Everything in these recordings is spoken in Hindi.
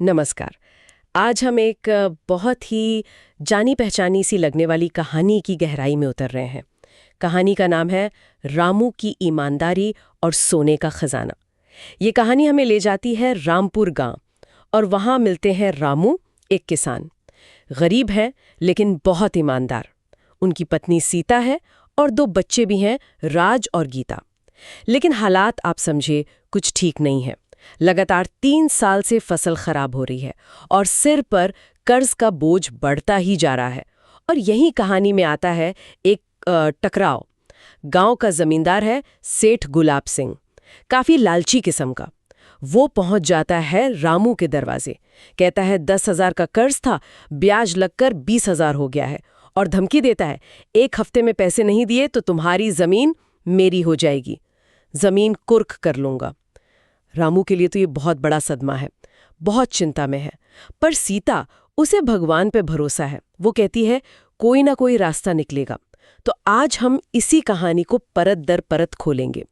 नमस्कार। आज हम एक बहुत ही जानी पहचानी सी लगने वाली कहानी की गहराई में उतर रहे हैं। कहानी का नाम है रामू की ईमानदारी और सोने का खजाना। ये कहानी हमें ले जाती है रामपुर गांव और वहां मिलते हैं रामू, एक किसान। गरीब है लेकिन बहुत ईमानदार। उनकी पत्नी सीता है और दो बच्चे भी हैं, राज और गीता। लेकिन हालात आप समझे कुछ ठीक नहीं है। लगातार 3 साल से फसल खराब हो रही है और सिर पर कर्ज का बोझ बढ़ता ही जा रहा है। और यही कहानी में आता है एक टकराव। गांव का जमींदार है सेठ गुलाब सिंह, काफी लालची किस्म का। वो पहुंच जाता है रामू के दरवाजे। कहता है 10,000 का कर्ज था, ब्याज लगकर 20,000 हो गया है, और धमकी देता है 1 हफ्ते में पैसे नहीं दिए तो तुम्हारी जमीन मेरी हो जाएगी, जमीन कुर्क कर लूंगा। रामू के लिए तो ये बहुत बड़ा सदमा है, बहुत चिंता में है। पर सीता, उसे भगवान पे भरोसा है। वो कहती है कोई ना कोई रास्ता निकलेगा। तो आज हम इसी कहानी को परत दर परत खोलेंगे,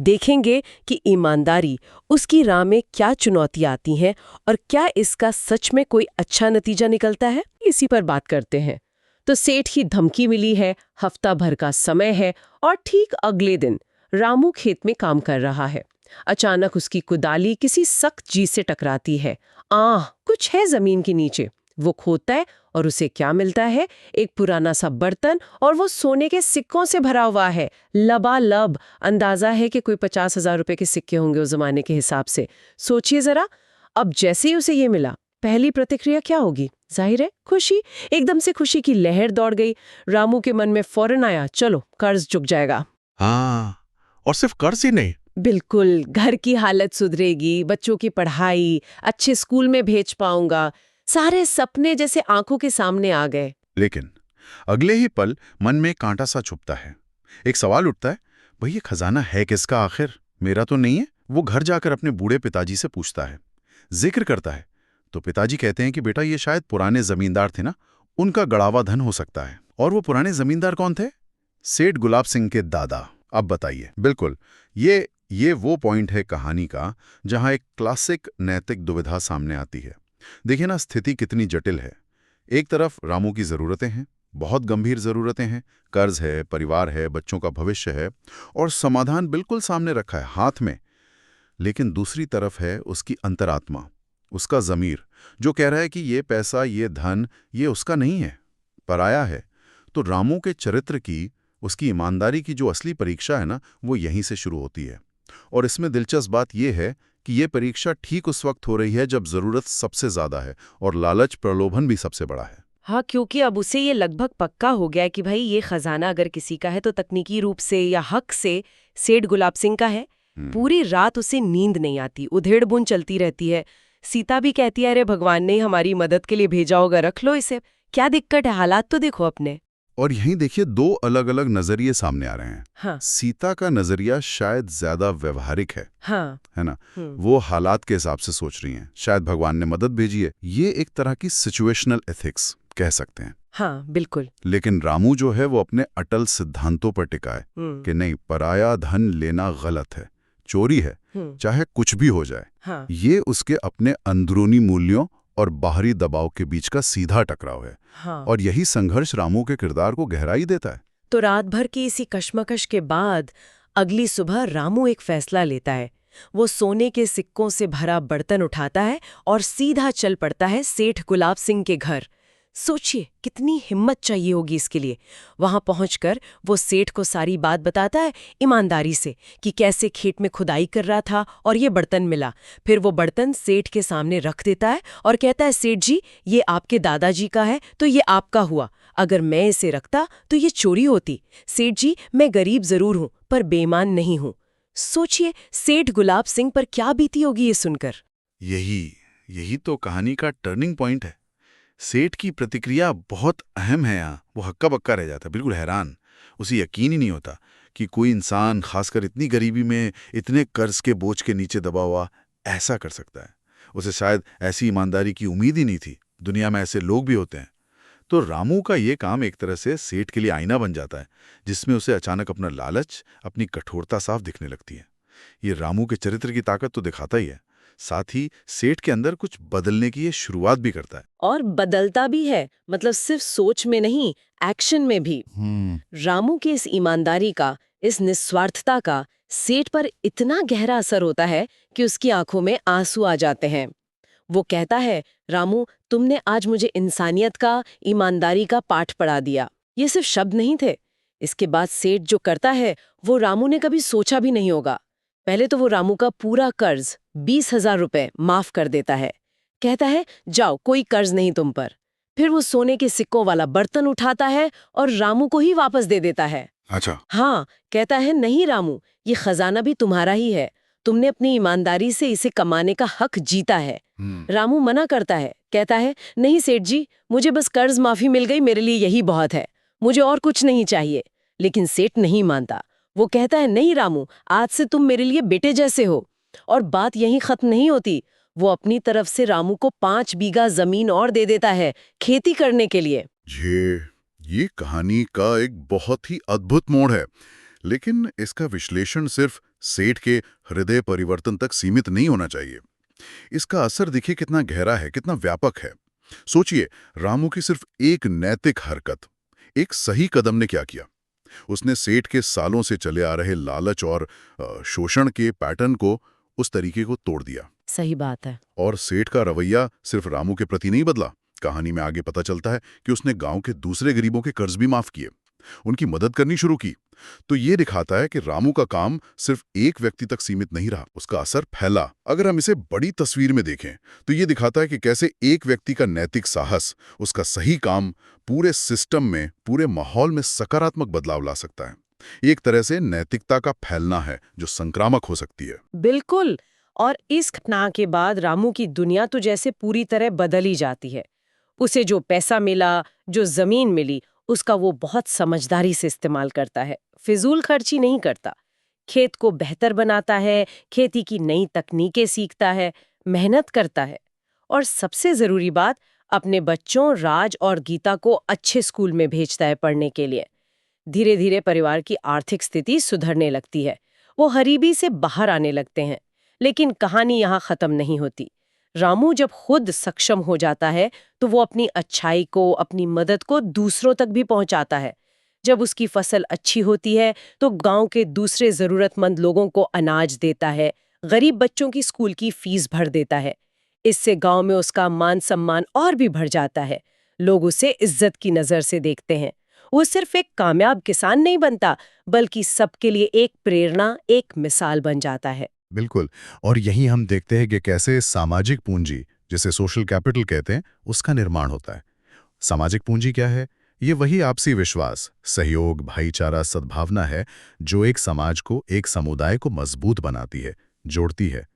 देखेंगे कि ईमानदारी उसकी राह में क्या चुनौतियां आती हैं और क्या इसका सच में कोई अच्छा नतीजा निकलता है। इसी पर बात करते हैं। तो सेठ की धमकी मिली है, हफ्ता भर का समय है, और ठीक अगले दिन रामू खेत में काम कर रहा है। अचानक उसकी कुदाली किसी सख्त चीज से टकराती है। कुछ है जमीन के नीचे। वो खोदता है और उसे क्या मिलता है? एक पुराना सा बर्तन, और वो सोने के सिक्कों से भरा हुआ है, लबालब। अंदाजा है कि कोई 50,000 रुपए के सिक्के होंगे उस जमाने के हिसाब से। सोचिए जरा, अब जैसे ही उसे ये मिला, पहली प्रतिक्रिया क्या होगी? जाहिर है खुशी। एकदम से खुशी की लहर दौड़ गई। रामू के मन में फौरन आया, चलो कर्ज चुक जाएगा। हाँ, और सिर्फ कर्ज ही नहीं, बिल्कुल, घर की हालत सुधरेगी, बच्चों की पढ़ाई, अच्छे स्कूल में भेज पाऊंगा। सारे सपने जैसे आंखों के सामने आ गए। लेकिन अगले ही पल मन में कांटा सा छुपता है। एक सवाल उठता है, भाई ये खजाना है किसका आखिर? मेरा तो नहीं है। वो घर जाकर अपने बूढ़े पिताजी से पूछता है, जिक्र करता है। तो पिताजी कहते हैं कि बेटा ये शायद पुराने जमींदार थे ना, उनका गड़ावा धन हो सकता है। और वो पुराने जमींदार कौन थे? सेठ गुलाब सिंह के दादा। अब बताइए। बिल्कुल, ये वो पॉइंट है कहानी का जहां एक क्लासिक नैतिक दुविधा सामने आती है। देखिए ना, स्थिति कितनी जटिल है। एक तरफ रामू की जरूरतें हैं, बहुत गंभीर जरूरतें हैं, कर्ज है, परिवार है, बच्चों का भविष्य है, और समाधान बिल्कुल सामने रखा है, हाथ में। लेकिन दूसरी तरफ है उसकी अंतरात्मा, उसका ज़मीर, जो कह रहा है कि ये पैसा, ये धन, ये उसका नहीं है, पराया है। तो रामू के चरित्र की, उसकी ईमानदारी की जो असली परीक्षा है ना, वो यहीं से शुरू होती है। और इसमें दिलचस्प बात यह है कि ये परीक्षा ठीक उस वक्त हो रही है जब जरूरत सबसे ज्यादा है और लालच, प्रलोभन भी सबसे बड़ा है। हाँ, क्योंकि अब उसे ये लगभग पक्का हो गया है कि भाई ये खजाना अगर किसी का है तो तकनीकी रूप से या हक से सेठ गुलाब सिंह का है। पूरी रात उसे नींद नहीं आती, उधेड़-बुन चलती रहती है। सीता भी कहती है, अरे भगवान ने हमारी मदद के लिए भेजा होगा, रख लो इसे। क्या दिक्कत है, हालात तो देखो अपने। और यहीं देखिए, दो अलग अलग नजरिए सामने आ रहे हैं। हाँ। सीता का नजरिया शायद ज्यादा व्यवहारिक है। हाँ। है ना? वो हालात के हिसाब से सोच रही हैं, शायद भगवान ने मदद भेजी है। ये एक तरह की सिचुएशनल एथिक्स कह सकते हैं। हाँ, बिल्कुल। लेकिन रामू जो है वो अपने अटल सिद्धांतों पर टिका है कि नहीं, पराया धन लेना गलत है, चोरी है, चाहे कुछ भी हो जाए। हाँ। ये उसके अपने अंदरूनी मूल्यों और बाहरी दबाव के बीच का सीधा टकराव है। हाँ। और यही संघर्ष रामू के किरदार को गहराई देता है। तो रात भर की इसी कश्मकश के बाद अगली सुबह रामू एक फैसला लेता है। वो सोने के सिक्कों से भरा बर्तन उठाता है और सीधा चल पड़ता है सेठ गुलाब सिंह के घर। सोचिए कितनी हिम्मत चाहिए होगी इसके लिए। वहां पहुंचकर वो सेठ को सारी बात बताता है ईमानदारी से कि कैसे खेत में खुदाई कर रहा था और ये बर्तन मिला। फिर वो बर्तन सेठ के सामने रख देता है और कहता है, सेठ जी ये आपके दादाजी का है तो ये आपका हुआ। अगर मैं इसे रखता तो ये चोरी होती। सेठ जी, मैं गरीब जरूर हूं पर बेईमान नहीं हूं। सोचिए सेठ गुलाब सिंह पर क्या बीती होगी ये सुनकर। यही तो कहानी का टर्निंग पॉइंट है। सेठ की प्रतिक्रिया बहुत अहम है यहाँ। वो हक्का बक्का रह जाता है, बिल्कुल हैरान। उसे यकीन ही नहीं होता कि कोई इंसान, खासकर इतनी गरीबी में, इतने कर्ज के बोझ के नीचे दबा हुआ, ऐसा कर सकता है। उसे शायद ऐसी ईमानदारी की उम्मीद ही नहीं थी। दुनिया में ऐसे लोग भी होते हैं। तो रामू का ये काम एक तरह से सेठ के लिए आईना बन जाता है, जिसमें उसे अचानक अपना लालच, अपनी कठोरता साफ दिखने लगती है। ये रामू के चरित्र की ताकत तो दिखाता ही है। साथ ही सेठ के अंदर कुछ बदलने की ये शुरुआत भी करता है। और बदलता भी है, मतलब सिर्फ सोच में नहीं, एक्शन में भी। रामू की इस ईमानदारी का, इस निस्वार्थता का सेठ पर इतना गहरा असर होता है कि उसकी आंखों में आंसू आ जाते हैं। वो कहता है, रामू, तुमने आज मुझे इंसानियत का, ईमानदारी का पाठ पढ़ा दिया। ये सिर्फ शब्द नहीं थे। इसके बाद सेठ जो करता है वो रामू ने कभी सोचा भी नहीं होगा। पहले तो वो रामू का पूरा कर्ज 20,000 रुपए माफ कर देता है। कहता है, जाओ, कोई कर्ज नहीं तुम पर। फिर वो सोने के सिक्कों वाला बर्तन उठाता है और रामू को ही वापस दे देता है। अच्छा। हाँ, कहता है, नहीं रामू, ये खजाना भी तुम्हारा ही है। तुमने अपनी ईमानदारी से इसे कमाने का हक जीता है। रामू मना करता है, कहता है, नहीं सेठ जी, मुझे बस कर्ज माफी मिल गई, मेरे लिए यही बहुत है, मुझे और कुछ नहीं चाहिए। लेकिन सेठ नहीं मानता। वो कहता है, नहीं रामू, आज से तुम मेरे लिए बेटे जैसे हो। और बात यहीं खत्म नहीं होती। वो अपनी तरफ से रामू को 5 बीघा जमीन और दे देता है खेती करने के लिए। ये कहानी का एक बहुत ही अद्भुत मोड़ है, लेकिन इसका विश्लेषण सिर्फ सेठ के हृदय परिवर्तन तक सीमित नहीं होना चाहिए। इसका असर देखिए कितना गहरा है, कितना व्यापक है। सोचिए, रामू की सिर्फ एक नैतिक हरकत, एक सही कदम ने क्या किया। उसने सेठ के सालों से चले आ रहे लालच और शोषण के पैटर्न को, उस तरीके को तोड़ दिया। सही बात है। और सेठ का रवैया सिर्फ रामू के प्रति नहीं बदला। कहानी में आगे पता चलता है कि उसने गांव के दूसरे गरीबों के कर्ज भी माफ किए, उनकी मदद करनी शुरू की। तो ये दिखाता है कि रामू का काम सिर्फ एक व्यक्ति तक सीमित नहीं रहा, उसका असर फैला। अगर हम इसे बड़ी तस्वीर में देखें तो ये दिखाता है कि कैसे एक व्यक्ति का नैतिक साहस, उसका सही काम पूरे सिस्टम में, पूरे माहौल में सकारात्मक बदलाव ला सकता है। एक तरह से नैतिकता का फैलना है जो संक्रामक हो सकती है। बिल्कुल। और इस घटना के बाद रामू की दुनिया तो जैसे पूरी तरह बदल ही जाती है। उसे जो पैसा मिला, जो जमीन मिली, उसका वो बहुत समझदारी से इस्तेमाल करता है, फिजूल खर्ची नहीं करता। खेत को बेहतर बनाता है, खेती की नई तकनीकें सीखता है, मेहनत करता है। और सबसे जरूरी बात, अपने बच्चों राज और गीता को अच्छे स्कूल में भेजता है पढ़ने के लिए। धीरे धीरे परिवार की आर्थिक स्थिति सुधरने लगती है, वो गरीबी से बाहर आने लगते हैं। लेकिन कहानी यहाँ खत्म नहीं होती। रामू जब खुद सक्षम हो जाता है तो वो अपनी अच्छाई को, अपनी मदद को दूसरों तक भी पहुंचाता है। जब उसकी फसल अच्छी होती है तो गांव के दूसरे जरूरतमंद लोगों को अनाज देता है, गरीब बच्चों की स्कूल की फीस भर देता है। इससे गांव में उसका मान सम्मान और भी बढ़ जाता है। लोग उसे इज्जत की नजर से देखते हैं। वो सिर्फ एक कामयाब किसान नहीं बनता, बल्कि सबके लिए एक प्रेरणा, एक मिसाल बन जाता है। बिल्कुल। और यही हम देखते हैं कि कैसे सामाजिक पूंजी, जिसे सोशल कैपिटल कहते हैं, उसका निर्माण होता है। सामाजिक पूंजी क्या है? ये वही आपसी विश्वास, सहयोग, भाईचारा, सद्भावना है जो एक समाज को, एक समुदाय को मजबूत बनाती है, जोड़ती है।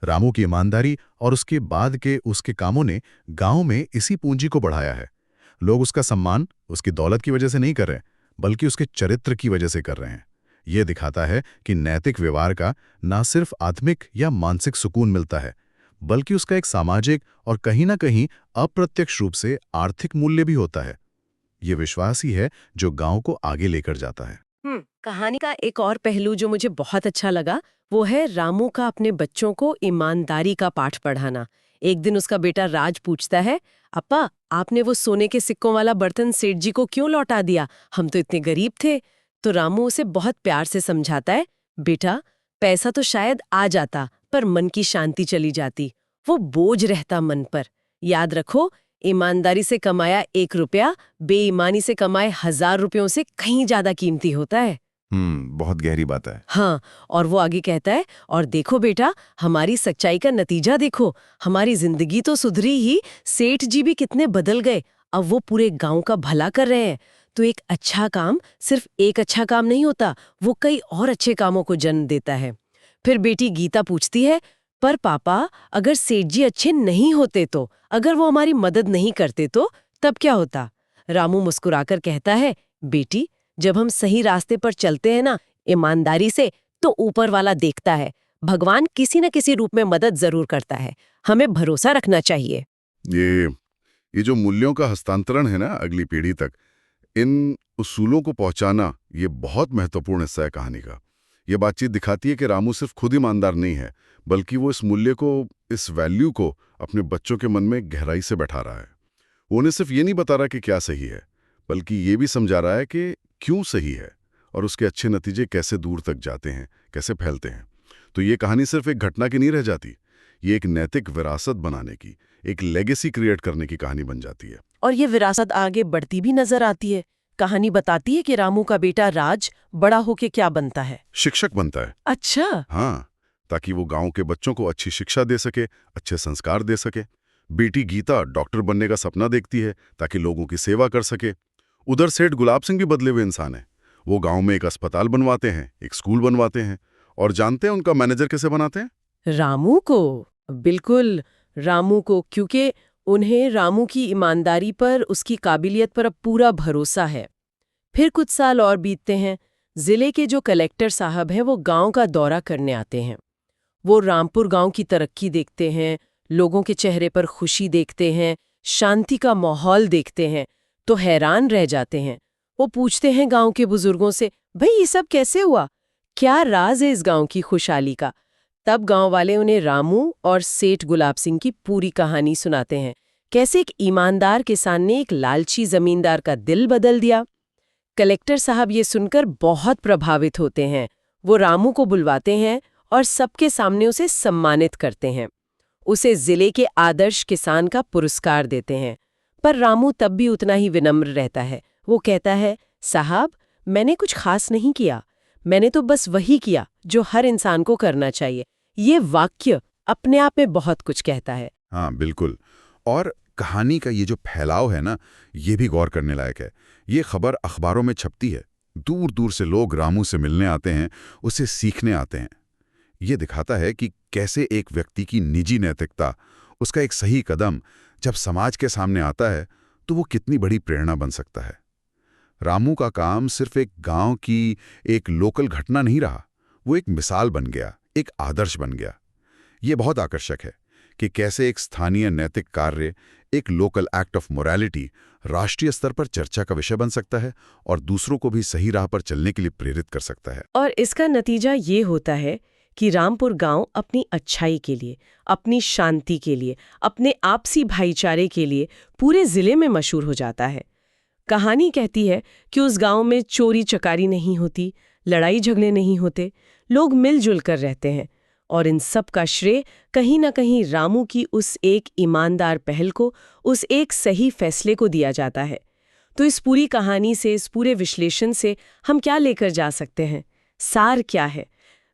रामू की ईमानदारी और उसके बाद के उसके कामों ने गांव में इसी पूंजी को बढ़ाया है। लोग उसका सम्मान उसकी दौलत की वजह से नहीं कर रहे, बल्कि उसके चरित्र की वजह से कर रहे हैं। ये दिखाता है कि नैतिक व्यवहार का न सिर्फ आत्मिक या मानसिक सुकून मिलता है, बल्कि उसका एक सामाजिक और कहीं ना कहीं अप्रत्यक्ष रूप से आर्थिक मूल्य भी होता है। ये विश्वास ही है जो गांव को आगे लेकर जाता है। कहानी का एक और पहलू जो मुझे बहुत अच्छा लगा, वो है रामू का अपने बच्चों को ईमानदारी का पाठ पढ़ाना। एक दिन उसका बेटा राज पूछता है, अप्पा, आपने वो सोने के सिक्कों वाला बर्तन सेठ जी को क्यों लौटा दिया? हम तो इतने गरीब थे। तो रामू उसे बहुत प्यार से समझाता है, बेटा, पैसा तो शायद आ जाता, पर मन की शांति चली जाती, वो बोझ रहता मन पर। याद रखो, ईमानदारी से कमाया 1 रुपया बेईमानी से कमाए 1000 रुपयों से कहीं ज्यादा कीमती होता है। बहुत गहरी बात है। हाँ, और वो आगे कहता है, और देखो बेटा, हमारी सच्चाई का नतीजा देखो, हमारी जिंदगी तो सुधरी ही, सेठ जी भी कितने बदल गए, अब वो पूरे गांव का भला कर रहे हैं। तो एक अच्छा काम सिर्फ एक अच्छा काम नहीं होता, वो कई और अच्छे कामों को जन्म देता है। फिर बेटी गीता पूछती है, पर पापा, अगर सेठ जी अच्छे नहीं होते तो, अगर वो हमारी मदद नहीं करते तो, तब क्या होता? रामू मुस्कुराकर कहता है, बेटी, जब हम सही रास्ते पर चलते हैं ना, ईमानदारी से, तो ऊपर वाला देखता है, भगवान किसी न किसी रूप में मदद जरूर करता है। हमें भरोसा रखना चाहिए। ये जो मूल्यों का हस्तांतरण है ना अगली पीढ़ी तक, इन उसूलों को पहुंचाना, ये बहुत महत्वपूर्ण हिस्सा है कहानी का। ये बातचीत दिखाती है कि रामू सिर्फ खुद ईमानदार नहीं है, बल्कि वो इस मूल्य को, इस वैल्यू को अपने बच्चों के मन में गहराई से बैठा रहा है। वो उन्हें सिर्फ ये नहीं बता रहा कि क्या सही है, बल्कि ये भी समझा रहा है कि क्यों सही है और उसके अच्छे नतीजे कैसे दूर तक जाते हैं, कैसे फैलते हैं। तो ये कहानी सिर्फ एक घटना की नहीं रह जाती, ये एक नैतिक विरासत बनाने की, एक लेगेसी क्रिएट करने की कहानी बन जाती है। और ये विरासत आगे बढ़ती भी नजर आती है। कहानी बताती है कि रामू का बेटा राज बड़ा होके क्या बनता है? शिक्षक बनता है। अच्छा। हाँ, ताकि वो गांव के बच्चों को अच्छी शिक्षा दे सके, अच्छे संस्कार दे सके। बेटी गीता डॉक्टर बनने का सपना देखती है ताकि लोगों की सेवा कर सके। उधर सेठ गुलाब सिंह भी बदले हुए इंसान है। वो गांव में एक अस्पताल बनवाते हैं, एक स्कूल बनवाते हैं, और जानते हैं उनका मैनेजर कैसे बनाते हैं? रामू को। बिल्कुल, रामू को, क्योंकि उन्हें रामू की ईमानदारी पर, उसकी काबिलियत पर अब पूरा भरोसा है। फिर कुछ साल और बीतते हैं। जिले के जो कलेक्टर साहब हैं वो गांव का दौरा करने आते हैं। वो रामपुर गांव की तरक्की देखते हैं, लोगों के चेहरे पर खुशी देखते हैं, शांति का माहौल देखते हैं, तो हैरान रह जाते हैं। वो पूछते हैं गांव के बुजुर्गों से, भाई ये सब कैसे हुआ? क्या राज है इस गांव की खुशहाली का? तब गांव वाले उन्हें रामू और सेठ गुलाब सिंह की पूरी कहानी सुनाते हैं। कैसे एक ईमानदार किसान ने एक लालची जमींदार का दिल बदल दिया। कलेक्टर साहब ये सुनकर बहुत प्रभावित होते हैं। वो रामू को बुलवाते हैं और सबके सामने उसे सम्मानित करते हैं। उसे जिले के आदर्श किसान का पुरस्कार देते हैं। पर रामू तब भी उतना ही विनम्र रहता है। वो कहता है, साहब मैंने कुछ खास नहीं किया, मैंने तो बस वही किया जो हर इंसान को करना चाहिए। ये वाक्य अपने आप में बहुत कुछ कहता है। हाँ बिल्कुल। और कहानी का ये जो फैलाव है ना, ये भी गौर करने लायक है। ये खबर अखबारों में छपती है, दूर दूर से लोग रामू से मिलने आते हैं, उसे सीखने आते हैं। ये दिखाता है कि कैसे एक व्यक्ति की निजी नैतिकता, उसका एक सही कदम जब समाज के सामने आता है तो वो कितनी बड़ी प्रेरणा बन सकता है। रामू का काम सिर्फ एक गांव की एक लोकल घटना नहीं रहा, वो एक मिसाल बन गया, एक आदर्श बन गया। ये बहुत आकर्षक है कि कैसे एक स्थानीय नैतिक कार्य, एक लोकल एक्ट ऑफ मोरालिटी राष्ट्रीय स्तर पर चर्चा का विषय बन सकता है और दूसरों को भी सही राह पर चलने के लिए प्रेरित कर सकता है। और इसका नतीजा ये होता है कि रामपुर गांव अपनी अच्छाई के लिए, अपनी शांति के लिए, अपने आपसी भाईचारे के लिए पूरे जिले में मशहूर हो जाता है। कहानी कहती है कि उस गांव में चोरी चकारी नहीं होती, लड़ाई झगड़े नहीं होते, लोग मिलजुल कर रहते हैं। और इन सब का श्रेय कहीं ना कहीं रामू की उस एक ईमानदार पहल को, उस एक सही फैसले को दिया जाता है। तो इस पूरी कहानी से, इस पूरे विश्लेषण से हम क्या लेकर जा सकते हैं? सार क्या है?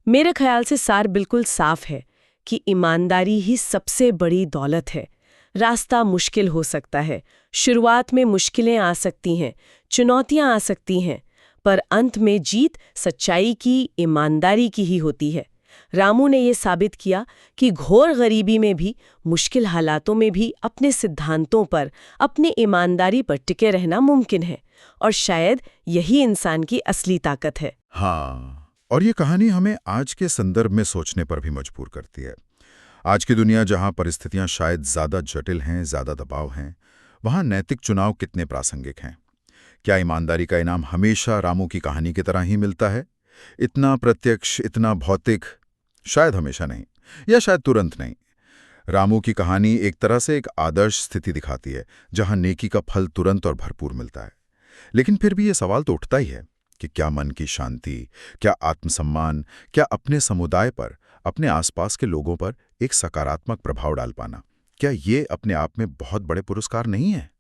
मेरे ख्याल से सार बिल्कुल साफ है कि ईमानदारी ही सबसे बड़ी दौलत है। रास्ता मुश्किल हो सकता है, शुरुआत में मुश्किलें आ सकती हैं, चुनौतियां आ सकती हैं, पर अंत में जीत सच्चाई की, ईमानदारी की ही होती है। रामू ने ये साबित किया कि घोर गरीबी में भी, मुश्किल हालातों में भी अपने सिद्धांतों पर, अपने ईमानदारी पर टिके रहना मुमकिन है। और शायद यही इंसान की असली ताकत है। हाँ, और ये कहानी हमें आज के संदर्भ में सोचने पर भी मजबूर करती है। आज की दुनिया जहां परिस्थितियां शायद ज़्यादा जटिल हैं, ज़्यादा दबाव हैं, वहां नैतिक चुनाव कितने प्रासंगिक हैं। क्या ईमानदारी का इनाम हमेशा रामू की कहानी की तरह ही मिलता है? इतना प्रत्यक्ष, इतना भौतिक? शायद हमेशा नहीं, या शायद तुरंत नहीं। रामू की कहानी एक तरह से एक आदर्श स्थिति दिखाती है जहां नेकी का फल तुरंत और भरपूर मिलता है। लेकिन फिर भी ये सवाल तो उठता ही है कि क्या मन की शांति, क्या आत्मसम्मान, क्या अपने समुदाय पर, अपने आसपास के लोगों पर एक सकारात्मक प्रभाव डाल पाना, क्या ये अपने आप में बहुत बड़े पुरस्कार नहीं है?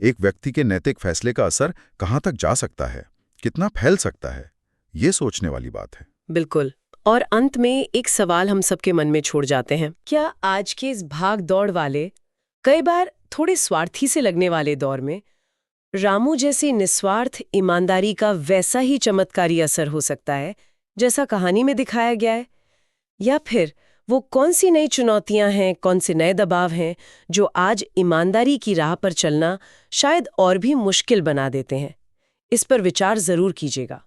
एक व्यक्ति के नैतिक फैसले का असर कहाँ तक जा सकता है, कितना फैल सकता है, ये सोचने वाली बात है। बिल्कुल। और अंत में एक सवाल हम सबके मन में छोड़ जाते हैं। क्या आज के इस भाग दौड़ वाले, कई बार थोड़े स्वार्थी से लगने वाले दौर में रामू जैसी निस्वार्थ ईमानदारी का वैसा ही चमत्कारी असर हो सकता है जैसा कहानी में दिखाया गया है? या फिर वो कौन सी नई चुनौतियां हैं, कौन से नए दबाव हैं जो आज ईमानदारी की राह पर चलना शायद और भी मुश्किल बना देते हैं? इस पर विचार जरूर कीजिएगा।